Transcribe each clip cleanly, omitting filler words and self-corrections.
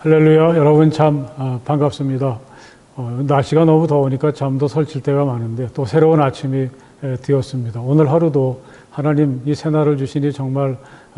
할렐루야, 여러분 참 반갑습니다. 날씨가 너무 더우니까 잠도 설칠 때가 많은데 또 새로운 아침이 되었습니다. 오늘 하루도 하나님 이 새날을 주시니 정말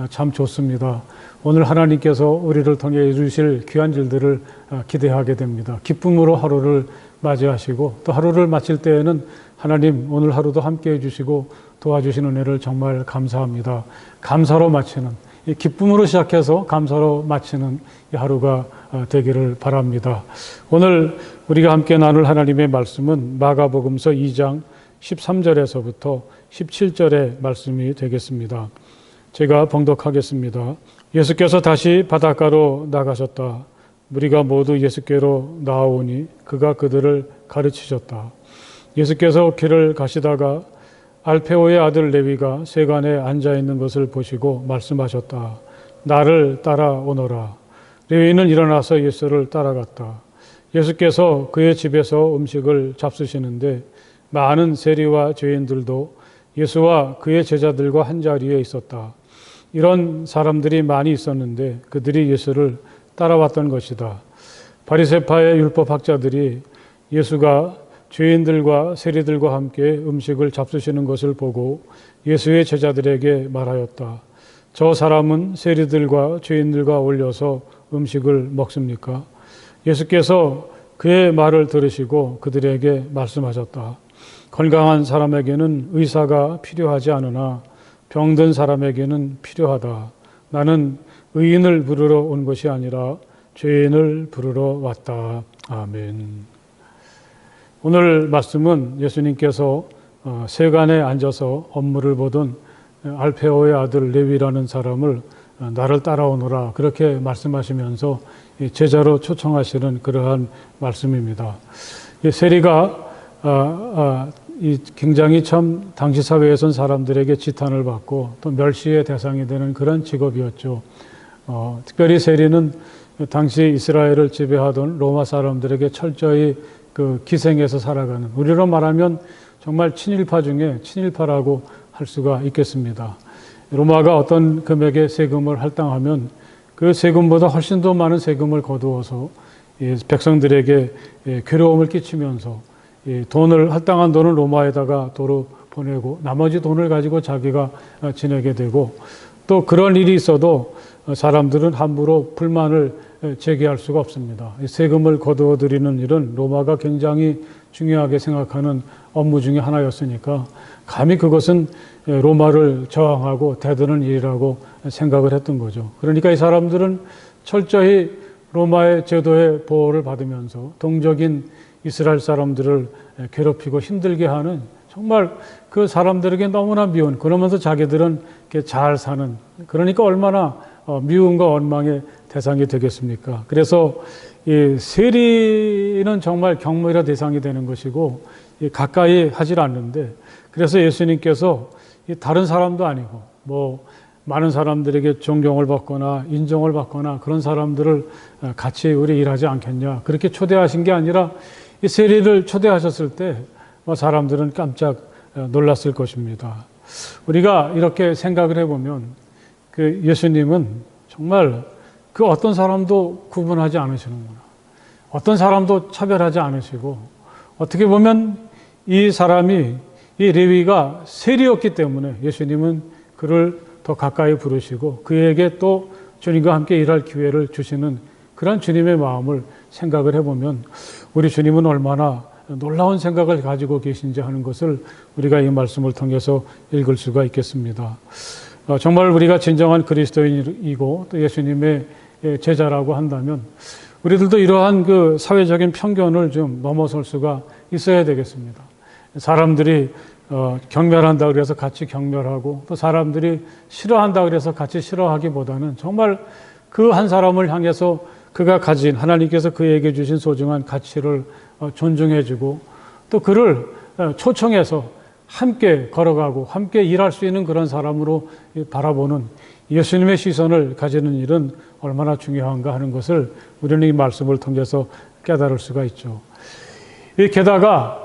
참 좋습니다. 오늘 하나님께서 우리를 통해 이루실 귀한 일들을 기대하게 됩니다. 기쁨으로 하루를 맞이하시고 또 하루를 마칠 때에는 하나님 오늘 하루도 함께해 주시고 도와주시는 은혜를 정말 감사합니다. 감사로 마치는 이 기쁨으로 시작해서 감사로 마치는 이 하루가 되기를 바랍니다. 오늘 우리가 함께 나눌 하나님의 말씀은 마가복음서 2장 13절에서부터 17절의 말씀이 되겠습니다. 제가 봉독하겠습니다. 예수께서 다시 바닷가로 나가셨다. 무리가 모두 예수께로 나아오니 그가 그들을 가르치셨다. 예수께서 길을 가시다가 알페오의 아들 레위가 세간에 앉아있는 것을 보시고 말씀하셨다. 나를 따라오너라. 레위는 일어나서 예수를 따라갔다. 예수께서 그의 집에서 음식을 잡수시는데 많은 세리와 죄인들도 예수와 그의 제자들과 한자리에 있었다. 이런 사람들이 많이 있었는데 그들이 예수를 따라왔던 것이다. 바리새파의 율법학자들이 예수가 죄인들과 세리들과 함께 음식을 잡수시는 것을 보고 예수의 제자들에게 말하였다. 저 사람은 세리들과 죄인들과 어울려서 음식을 먹습니까? 예수께서 그의 말을 들으시고 그들에게 말씀하셨다. 건강한 사람에게는 의사가 필요하지 않으나 병든 사람에게는 필요하다. 나는 의인을 부르러 온 것이 아니라 죄인을 부르러 왔다. 아멘. 오늘 말씀은 예수님께서 세간에 앉아서 업무를 보던 알페오의 아들 레위라는 사람을 나를 따라오너라 그렇게 말씀하시면서 제자로 초청하시는 그러한 말씀입니다. 세리가 굉장히 참 당시 사회에선 사람들에게 지탄을 받고 또 멸시의 대상이 되는 그런 직업이었죠. 특별히 세리는 당시 이스라엘을 지배하던 로마 사람들에게 철저히 기생해서 살아가는, 우리로 말하면 정말 친일파 중에 친일파라고 할 수가 있겠습니다. 로마가 어떤 금액의 세금을 할당하면 그 세금보다 훨씬 더 많은 세금을 거두어서 백성들에게 괴로움을 끼치면서 할당한 돈을 로마에다가 도로 보내고 나머지 돈을 가지고 자기가 지내게 되고, 또 그런 일이 있어도 사람들은 함부로 불만을 제기할 수가 없습니다. 세금을 거두어 드리는 일은 로마가 굉장히 중요하게 생각하는 업무 중에 하나였으니까 감히 그것은 로마를 저항하고 대드는 일이라고 생각을 했던 거죠. 그러니까 이 사람들은 철저히 로마의 제도의 보호를 받으면서 동적인 이스라엘 사람들을 괴롭히고 힘들게 하는, 정말 그 사람들에게 너무나 미운, 그러면서 자기들은 잘 사는, 그러니까 얼마나 미움과 원망의 대상이 되겠습니까? 그래서 이 세리는 정말 경멸의 대상이 되는 것이고 가까이 하질 않는데, 그래서 예수님께서 다른 사람도 아니고 많은 사람들에게 존경을 받거나 인정을 받거나 그런 사람들을 같이 우리 일하지 않겠냐 그렇게 초대하신 게 아니라 이 세리를 초대하셨을 때 사람들은 깜짝 놀랐을 것입니다. 우리가 이렇게 생각을 해보면 그 예수님은 정말 그 어떤 사람도 구분하지 않으시는구나, 어떤 사람도 차별하지 않으시고, 어떻게 보면 이 사람이, 이 레위가 세리였기 때문에 예수님은 그를 더 가까이 부르시고 그에게 또 주님과 함께 일할 기회를 주시는 그런 주님의 마음을 생각을 해보면 우리 주님은 얼마나 놀라운 생각을 가지고 계신지 하는 것을 우리가 이 말씀을 통해서 읽을 수가 있겠습니다. 정말 우리가 진정한 그리스도인이고 또 예수님의 제자라고 한다면 우리들도 이러한 그 사회적인 편견을 좀 넘어설 수가 있어야 되겠습니다. 사람들이 경멸한다 그래서 같이 경멸하고, 또 사람들이 싫어한다 그래서 같이 싫어하기보다는 정말 그 한 사람을 향해서 그가 가진, 하나님께서 그에게 주신 소중한 가치를 존중해주고 또 그를 초청해서 함께 걸어가고 함께 일할 수 있는 그런 사람으로 바라보는 예수님의 시선을 가지는 일은 얼마나 중요한가 하는 것을 우리는 이 말씀을 통해서 깨달을 수가 있죠. 게다가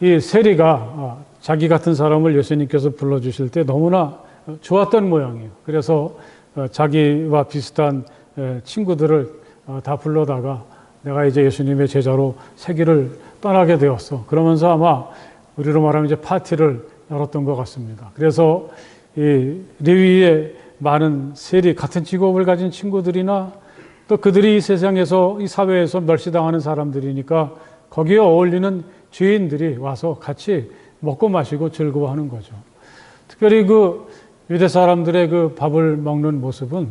이 세리가 자기 같은 사람을 예수님께서 불러주실 때 너무나 좋았던 모양이에요. 그래서 자기와 비슷한 친구들을 다 불러다가 내가 이제 예수님의 제자로 세기를 떠나게 되었어. 그러면서 아마 우리로 말하면 이제 파티를 열었던 것 같습니다. 그래서 이 레위의 많은 세리, 같은 직업을 가진 친구들이나 또 그들이 이 세상에서, 이 사회에서 멸시당하는 사람들이니까 거기에 어울리는 죄인들이 와서 같이 먹고 마시고 즐거워하는 거죠. 특별히 그 유대 사람들의 그 밥을 먹는 모습은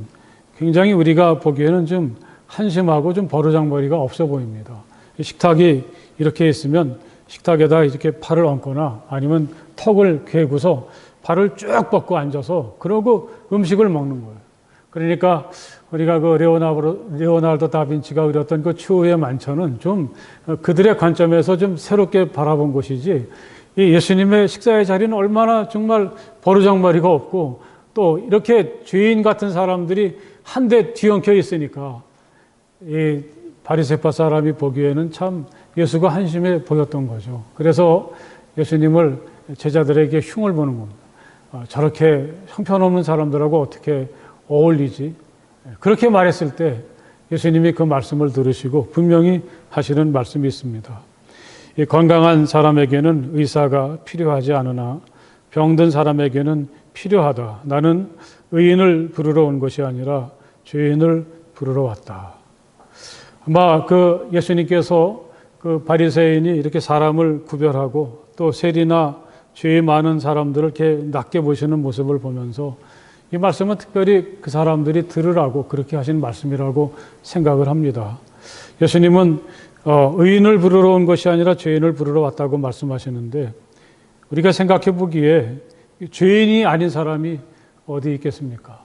굉장히 우리가 보기에는 좀 한심하고 좀 버르장머리가 없어 보입니다. 식탁이 이렇게 있으면 식탁에다 이렇게 팔을 얹거나 아니면 턱을 괴고서 발을 쭉 뻗고 앉아서 그러고 음식을 먹는 거예요. 그러니까 우리가 그 레오나르도 다빈치가 그렸던 그 추후의 만찬은 좀 그들의 관점에서 좀 새롭게 바라본 것이지, 이 예수님의 식사의 자리는 얼마나 정말 버르장머리가 없고 또 이렇게 죄인 같은 사람들이 한데 뒤엉켜 있으니까 이 바리새파 사람이 보기에는 참 예수가 한심해 보였던 거죠. 그래서 예수님을 제자들에게 흉을 보는 겁니다. 저렇게 형편없는 사람들하고 어떻게 어울리지? 그렇게 말했을 때 예수님이 그 말씀을 들으시고 분명히 하시는 말씀이 있습니다. 이 건강한 사람에게는 의사가 필요하지 않으나 병든 사람에게는 필요하다. 나는 의인을 부르러 온 것이 아니라 죄인을 부르러 왔다. 아마 그 예수님께서 그 바리새인이 이렇게 사람을 구별하고 또 세리나 죄 많은 사람들을 이렇게 낮게 보시는 모습을 보면서 이 말씀은 특별히 그 사람들이 들으라고 그렇게 하신 말씀이라고 생각을 합니다. 예수님은 의인을 부르러 온 것이 아니라 죄인을 부르러 왔다고 말씀하시는데, 우리가 생각해 보기에 죄인이 아닌 사람이 어디 있겠습니까?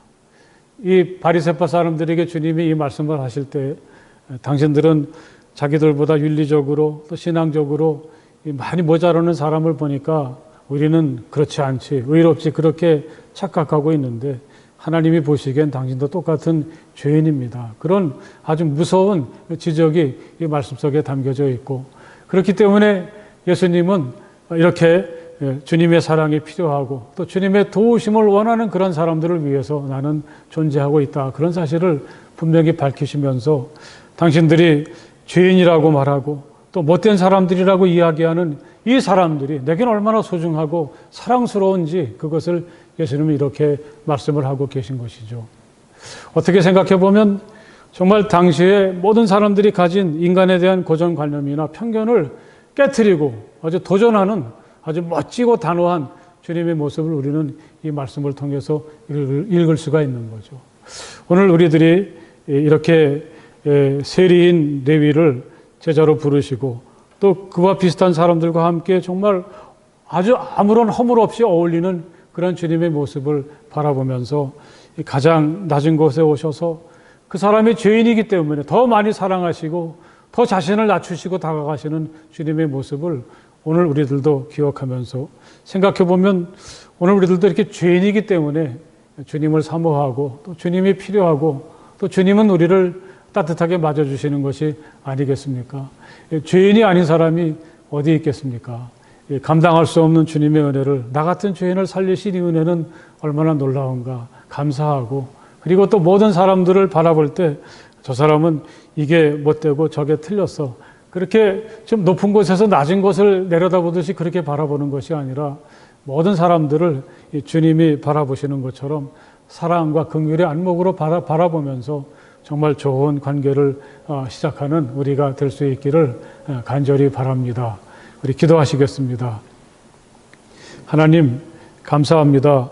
이 바리새파 사람들에게 주님이 이 말씀을 하실 때 당신들은 자기들보다 윤리적으로 또 신앙적으로 많이 모자라는 사람을 보니까 우리는 그렇지 않지, 의롭지 그렇게 착각하고 있는데 하나님이 보시기엔 당신도 똑같은 죄인입니다. 그런 아주 무서운 지적이 이 말씀 속에 담겨져 있고, 그렇기 때문에 예수님은 이렇게 주님의 사랑이 필요하고 또 주님의 도우심을 원하는 그런 사람들을 위해서 나는 존재하고 있다. 그런 사실을 분명히 밝히시면서 당신들이 죄인이라고 말하고 또 못된 사람들이라고 이야기하는 이 사람들이 내게는 얼마나 소중하고 사랑스러운지 그것을 예수님은 이렇게 말씀을 하고 계신 것이죠. 어떻게 생각해 보면 정말 당시에 모든 사람들이 가진 인간에 대한 고정관념이나 편견을 깨트리고 아주 도전하는 아주 멋지고 단호한 주님의 모습을 우리는 이 말씀을 통해서 읽을 수가 있는 거죠. 오늘 우리들이 이렇게 세리인 레위를 제자로 부르시고 또 그와 비슷한 사람들과 함께 정말 아주 아무런 허물 없이 어울리는 그런 주님의 모습을 바라보면서 가장 낮은 곳에 오셔서 그 사람이 죄인이기 때문에 더 많이 사랑하시고 더 자신을 낮추시고 다가가시는 주님의 모습을 오늘 우리들도 기억하면서 생각해 보면 오늘 우리들도 이렇게 죄인이기 때문에 주님을 사모하고 또 주님이 필요하고 또 주님은 우리를 따뜻하게 맞아주시는 것이 아니겠습니까? 죄인이 아닌 사람이 어디 있겠습니까? 감당할 수 없는 주님의 은혜를, 나 같은 죄인을 살리신 이 은혜는 얼마나 놀라운가 감사하고, 그리고 또 모든 사람들을 바라볼 때 저 사람은 이게 못되고 저게 틀렸어, 그렇게 좀 높은 곳에서 낮은 곳을 내려다보듯이 그렇게 바라보는 것이 아니라 모든 사람들을 주님이 바라보시는 것처럼 사랑과 긍휼의 안목으로 바라보면서 정말 좋은 관계를 시작하는 우리가 될 수 있기를 간절히 바랍니다. 우리 기도하시겠습니다. 하나님 감사합니다.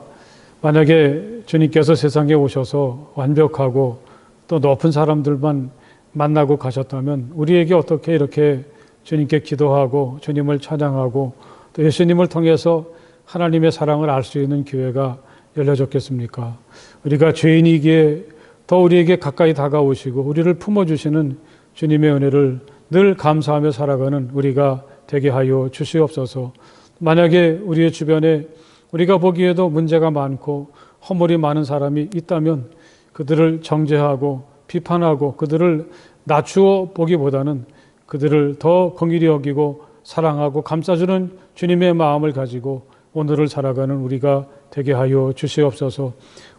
만약에 주님께서 세상에 오셔서 완벽하고 또 높은 사람들만 만나고 가셨다면 우리에게 어떻게 이렇게 주님께 기도하고 주님을 찬양하고 또 예수님을 통해서 하나님의 사랑을 알 수 있는 기회가 열려졌겠습니까? 우리가 죄인이기에 더 우리에게 가까이 다가오시고 우리를 품어주시는 주님의 은혜를 늘 감사하며 살아가는 우리가 되게 하여 주시옵소서. 만약에 우리의 주변에 우리가 보기에도 문제가 많고 허물이 많은 사람이 있다면 그들을 정죄하고 비판하고 그들을 낮추어 보기보다는 그들을 더 긍휼히 여기고 사랑하고 감싸주는 주님의 마음을 가지고 오늘을 살아가는 우리가 되게 하여 주시옵소서.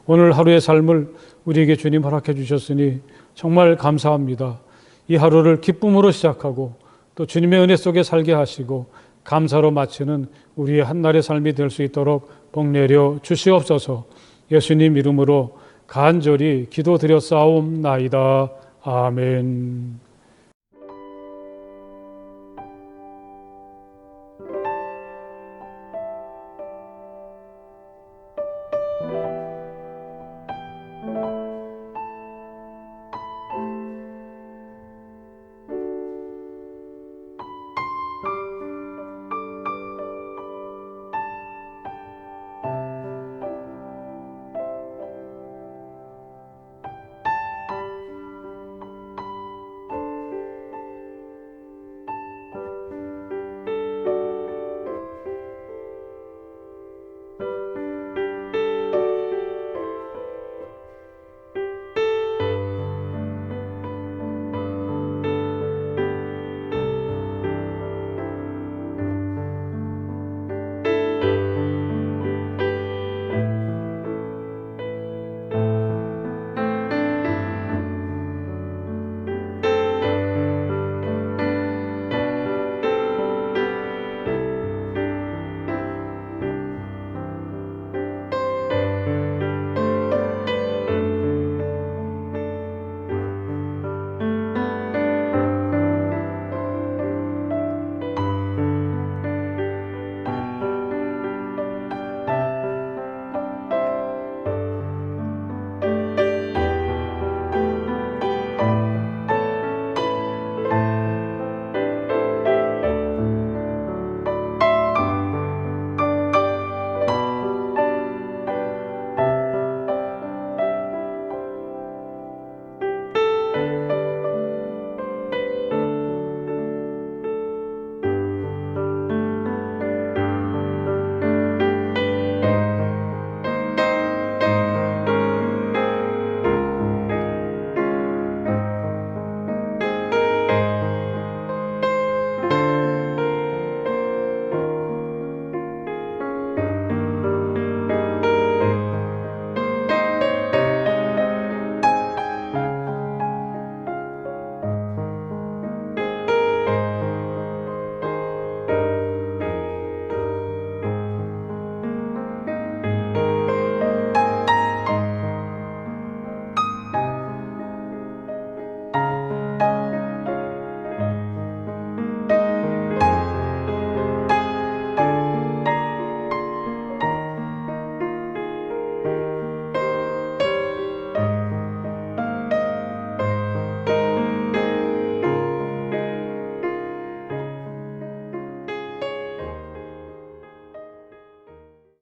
오늘 하루의 삶을 우리에게 주님 허락해 주셨으니 정말 감사합니다. 이 하루를 기쁨으로 시작하고 또 주님의 은혜 속에 살게 하시고 감사로 마치는 우리의 한날의 삶이 될 수 있도록 복 내려 주시옵소서. 예수님 이름으로 간절히 기도드렸사옵나이다. 아멘.